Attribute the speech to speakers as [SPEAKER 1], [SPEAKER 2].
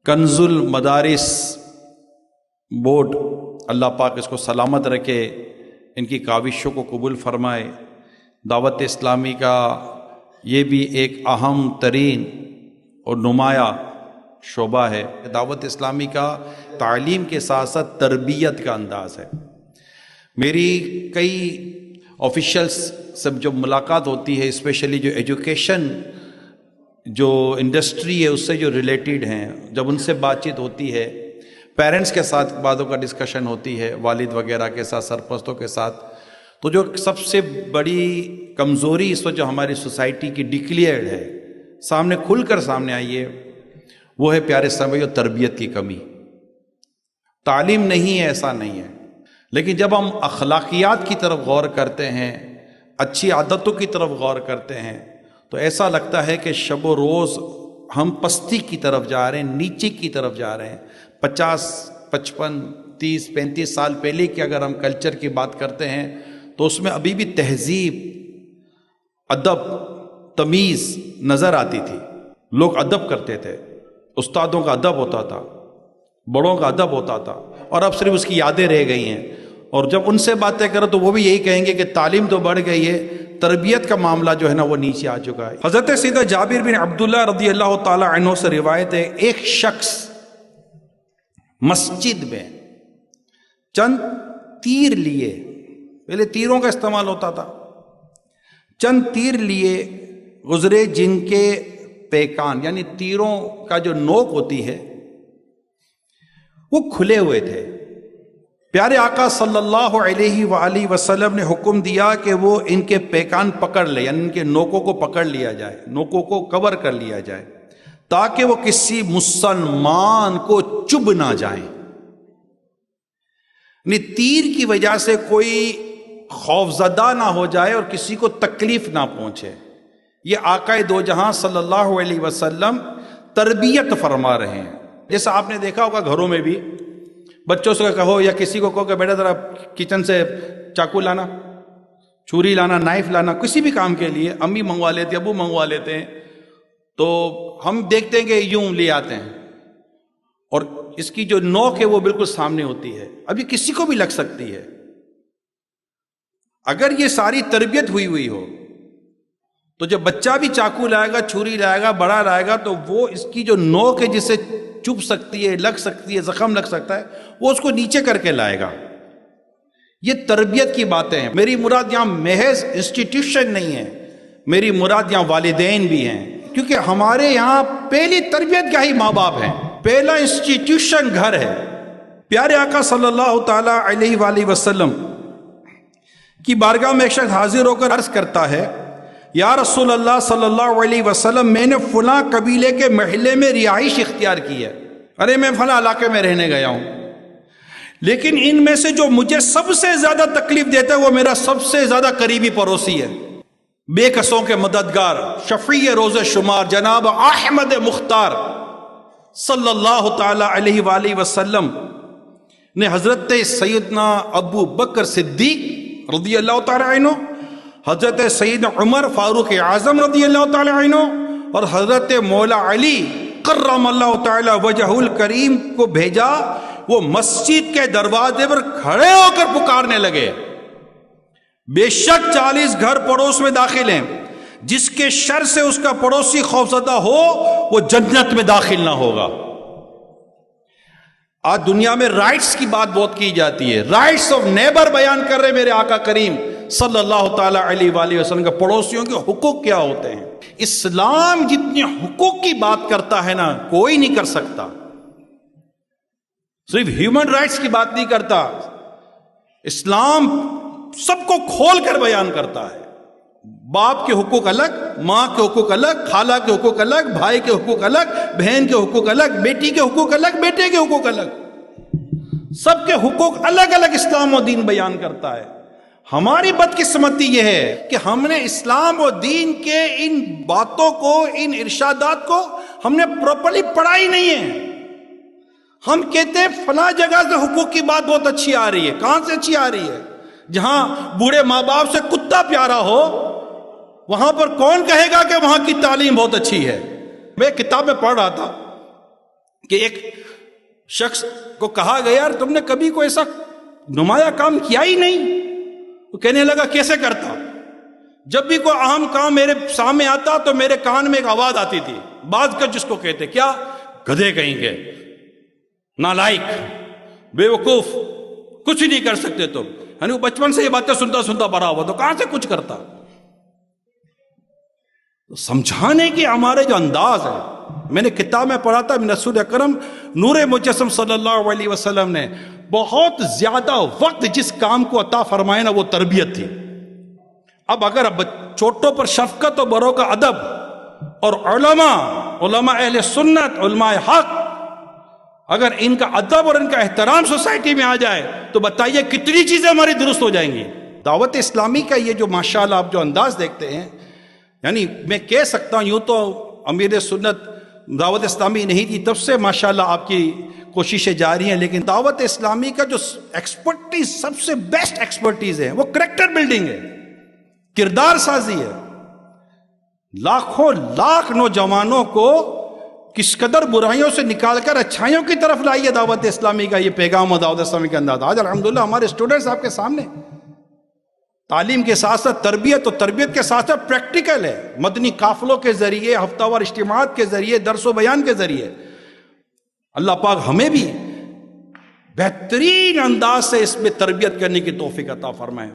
[SPEAKER 1] کنزل مدارس بورڈ، اللہ پاک اس کو سلامت رکھے، ان کی کاوشوں کو قبول فرمائے۔ دعوت اسلامی کا یہ بھی ایک اہم ترین اور نمایاں شعبہ ہے۔ دعوت اسلامی کا تعلیم کے ساتھ ساتھ تربیت کا انداز ہے۔ میری کئی آفیشلس سے جب ملاقات ہوتی ہے، اسپیشلی جو ایجوکیشن جو انڈسٹری ہے اس سے جو ریلیٹڈ ہیں، جب ان سے بات چیت ہوتی ہے، پیرنٹس کے ساتھ باتوں کا ڈسکشن ہوتی ہے، والد وغیرہ کے ساتھ، سرپرستوں کے ساتھ، تو جو سب سے بڑی کمزوری اس وقت جو ہماری سوسائٹی کی ڈکلیئرڈ ہے، سامنے کھل کر سامنے آئی ہے، وہ ہے پیارے سمجھو تربیت کی کمی۔ تعلیم نہیں ہے ایسا نہیں ہے، لیکن جب ہم اخلاقیات کی طرف غور کرتے ہیں، اچھی عادتوں کی طرف غور کرتے ہیں، تو ایسا لگتا ہے کہ شب و روز ہم پستی کی طرف جا رہے ہیں، نیچے کی طرف جا رہے ہیں۔ 50، 55، 30، 35 سال پہلے کی اگر ہم کلچر کی بات کرتے ہیں تو اس میں ابھی بھی تہذیب، ادب، تمیز نظر آتی تھی۔ لوگ ادب کرتے تھے، استادوں کا ادب ہوتا تھا، بڑوں کا ادب ہوتا تھا، اور اب صرف اس کی یادیں رہ گئی ہیں۔ اور جب ان سے باتیں کرو تو وہ بھی یہی کہیں گے کہ تعلیم تو بڑھ گئی ہے، تربیت کا معاملہ جو ہے نا وہ نیچے آ چکا ہے۔ حضرت سیدنا جابر بن عبداللہ رضی اللہ تعالی عنہ سے روایت ہے، ایک شخص مسجد میں چند تیر لیے، پہلے تیروں کا استعمال ہوتا تھا، چند تیر لیے گزرے جن کے پیکان یعنی تیروں کا جو نوک ہوتی ہے وہ کھلے ہوئے تھے۔ پیارے آقا صلی اللہ علیہ وآلہ وسلم نے حکم دیا کہ وہ ان کے پیکان پکڑ لے، یعنی ان کے نوکوں کو پکڑ لیا جائے، نوکوں کو کور کر لیا جائے، تاکہ وہ کسی مسلمان کو چبھ نہ جائیں۔ یعنی تیر کی وجہ سے کوئی خوفزدہ نہ ہو جائے اور کسی کو تکلیف نہ پہنچے۔ یہ آقا دو جہاں صلی اللہ علیہ وسلم تربیت فرما رہے ہیں۔ جیسا آپ نے دیکھا ہوگا گھروں میں بھی بچوں سے کہو یا کسی کو کہو کہ بیٹا ذرا کچن سے چاقو لانا، چھری لانا، نائف لانا، کسی بھی کام کے لیے امی منگوا لیتے، ابو منگوا لیتے ہیں، تو ہم دیکھتے ہیں کہ یوں لے آتے ہیں، اور اس کی جو نوک ہے وہ بالکل سامنے ہوتی ہے، اب یہ کسی کو بھی لگ سکتی ہے۔ اگر یہ ساری تربیت ہوئی ہو تو جب بچہ بھی چاقو لائے گا، چھری لائے گا، بڑا لائے گا، تو وہ اس کی جو نوک ہے جسے چبھ سکتی ہے، لگ سکتی ہے، زخم لگ سکتا ہے، وہ اس کو نیچے کر کے لائے گا۔ یہ تربیت کی باتیں ہیں۔ میری مراد یہاں محض انسٹیٹیوشن نہیں ہے، میری مراد یہاں والدین بھی ہیں، کیونکہ ہمارے یہاں پہلی تربیت کا ہی ماں باپ ہیں، پہلا انسٹیٹیوشن گھر ہے۔ پیارے آقا صلی اللہ تعالی علیہ وآلہ وسلم کی بارگاہ میں ایک شخص حاضر ہو کر عرض کرتا ہے، یا رسول اللہ صلی اللہ علیہ وسلم، میں نے فلاں قبیلے کے محلے میں رہائش اختیار کی ہے، ارے میں فلاں علاقے میں رہنے گیا ہوں، لیکن ان میں سے جو مجھے سب سے زیادہ تکلیف دیتا ہے وہ میرا سب سے زیادہ قریبی پڑوسی ہے، بے کسوں کے مددگار، شفیع روز شمار جناب احمد مختار صلی اللہ تعالی علیہ وآلہ وسلم نے حضرت سیدنا ابو بکر صدیق رضی اللہ تعالی عنہ، حضرت سیدنا عمر فاروق اعظم رضی اللہ تعالی عنہ، اور حضرت مولا علی کرم اللہ تعالی وجہ الکریم کو بھیجا۔ وہ مسجد کے دروازے پر کھڑے ہو کر پکارنے لگے، بے شک 40 گھر پڑوس میں داخل ہیں، جس کے شر سے اس کا پڑوسی خوفزدہ ہو وہ جنت میں داخل نہ ہوگا۔ آج دنیا میں رائٹس کی بات بہت کی جاتی ہے، رائٹس آف نیبر بیان کر رہے میرے آقا کریم صلی اللہ تعالی علیہ وآلہ وسلم کے پڑوسیوں کے حقوق کیا ہوتے ہیں۔ اسلام جتنے حقوق کی بات کرتا ہے نا کوئی نہیں کر سکتا، صرف ہیومن رائٹس کی بات نہیں کرتا، اسلام سب کو کھول کر بیان کرتا ہے۔ باپ کے حقوق الگ، ماں کے حقوق الگ، خالہ کے حقوق الگ، بھائی کے حقوق الگ، بہن کے حقوق الگ، بیٹی کے حقوق الگ، بیٹے کے حقوق الگ، سب کے حقوق الگ الگ اسلام و دین بیان کرتا ہے۔ ہماری بدقسمتی یہ ہے کہ ہم نے اسلام و دین کے ان باتوں کو، ان ارشادات کو ہم نے پراپرلی پڑھا ہی نہیں ہے۔ ہم کہتے ہیں فلاں جگہ سے حقوق کی بات بہت اچھی آ رہی ہے، کہاں سے اچھی آ رہی ہے؟ جہاں بوڑھے ماں باپ سے کتا پیارا ہو وہاں پر کون کہے گا کہ وہاں کی تعلیم بہت اچھی ہے؟ میں کتاب میں پڑھ رہا تھا کہ ایک شخص کو کہا گیا یار تم نے کبھی کوئی ایسا نمایاں کام کیا ہی نہیں. وہ کہنے لگا کیسے کرتا؟ جب بھی کوئی اہم کام میرے سامنے آتا تو میرے کان میں ایک آواز آتی تھی، بعض کا جس کو کہتے کیا، گدھے کہیں گے، نالائق، بے وقوف، کچھ نہیں کر سکتے تم. یعنی وہ بچپن سے یہ باتیں سنتا سنتا بڑا ہوا تو کہاں سے کچھ کرتا. سمجھانے کے ہمارے جو انداز ہے، میں نے کتاب میں پڑھا تھا رسول اکرم نور مجسم صلی اللہ علیہ وسلم نے بہت زیادہ وقت جس کام کو عطا فرمائے نا وہ تربیت تھی. اب اگر چھوٹوں پر شفقت و بڑوں کا ادب، اور علماء اہل سنت، علماء حق، اگر ان کا ادب اور ان کا احترام سوسائٹی میں آ جائے تو بتائیے کتنی چیزیں ہماری درست ہو جائیں گی. دعوت اسلامی کا یہ جو ماشاءاللہ آپ جو انداز دیکھتے ہیں، یعنی میں کہہ سکتا ہوں یوں تو امیر سنت دعوت اسلامی نہیں تھی تب سے ماشاءاللہ آپ کی کوششیں جاری ہیں، لیکن دعوت اسلامی کا جو ایکسپرٹیز، سب سے بیسٹ ایکسپرٹیز ہے وہ کریکٹر بلڈنگ ہے، کردار سازی ہے. لاکھوں لاکھ نوجوانوں کو کس قدر برائیوں سے نکال کر اچھائیوں کی طرف لائی ہے دعوت اسلامی کا یہ پیغام اور دعوت اسلامی کا انداز. آج الحمدللہ ہمارے اسٹوڈنٹس آپ کے سامنے تعلیم کے ساتھ ساتھ تربیت، اور تربیت کے ساتھ ساتھ پریکٹیکل ہے، مدنی قافلوں کے ذریعے، ہفتہ وار اجتماعات کے ذریعے، درس و بیان کے ذریعے. اللہ پاک ہمیں بھی بہترین انداز سے اس میں تربیت کرنے کی توفیق عطا فرمائے.